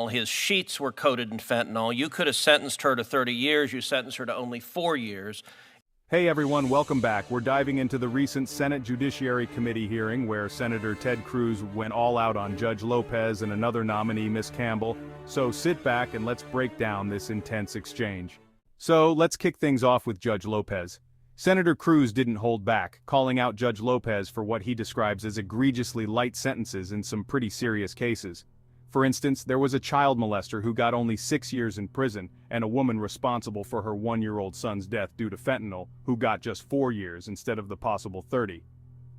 His sheets were coated in fentanyl. You could have sentenced her to 30 years. You sentenced her to only 4 years. Hey everyone, welcome back. We're diving into the recent Senate Judiciary Committee hearing where Senator Ted Cruz went all out on Judge Lopez and another nominee, Ms. Campbell. So sit back and let's break down this intense exchange. So let's kick things off with Judge Lopez. Senator Cruz didn't hold back, calling out Judge Lopez for what he describes as egregiously light sentences in some pretty serious cases. For instance, there was a child molester who got only 6 years in prison, and a woman responsible for her 1-year-old son's death due to fentanyl, who got just 4 years instead of the possible 30.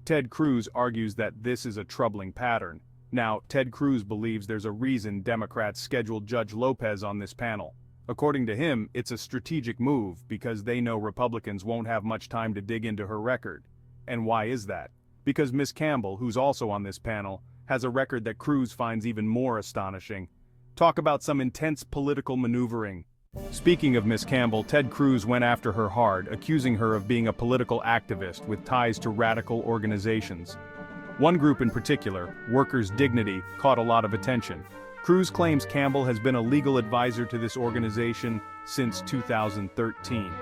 Ted Cruz argues that this is a troubling pattern. Now, Ted Cruz believes there's a reason Democrats scheduled Judge Lopez on this panel. According to him, it's a strategic move because they know Republicans won't have much time to dig into her record. And why is that? Because Ms. Campbell, who's also on this panel, has a record that Cruz finds even more astonishing. Talk about some intense political maneuvering. Speaking of Ms. Campbell, Ted Cruz went after her hard, accusing her of being a political activist with ties to radical organizations. One group in particular, Workers' Dignity, caught a lot of attention. Cruz claims Campbell has been a legal advisor to this organization since 2013.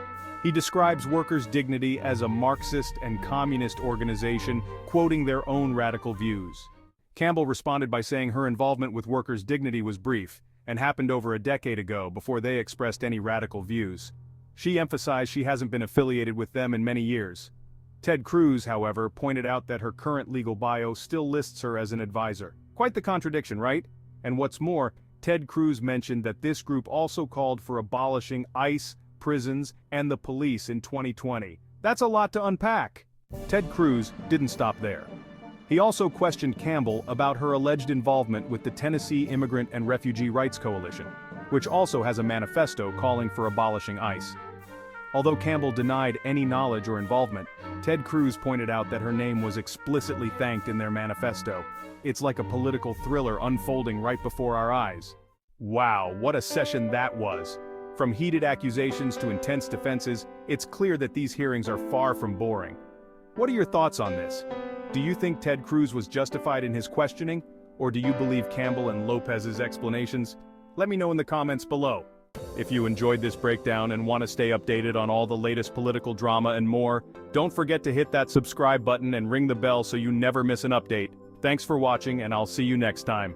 He describes Workers' Dignity as a Marxist and communist organization, quoting their own radical views. Campbell responded by saying her involvement with Workers' Dignity was brief, and happened over a decade ago before they expressed any radical views. She emphasized she hasn't been affiliated with them in many years. Ted Cruz, however, pointed out that her current legal bio still lists her as an advisor. Quite the contradiction, right? And what's more, Ted Cruz mentioned that this group also called for abolishing ICE, prisons, and the police in 2020. That's a lot to unpack. Ted Cruz didn't stop there. He also questioned Campbell about her alleged involvement with the Tennessee Immigrant and Refugee Rights Coalition, which also has a manifesto calling for abolishing ICE. Although Campbell denied any knowledge or involvement, Ted Cruz pointed out that her name was explicitly thanked in their manifesto. It's like a political thriller unfolding right before our eyes. Wow, what a session that was! From heated accusations to intense defenses, it's clear that these hearings are far from boring. What are your thoughts on this? Do you think Ted Cruz was justified in his questioning, or do you believe Campbell and Lopez's explanations? Let me know in the comments below. If you enjoyed this breakdown and want to stay updated on all the latest political drama and more, don't forget to hit that subscribe button and ring the bell so you never miss an update. Thanks for watching, and I'll see you next time.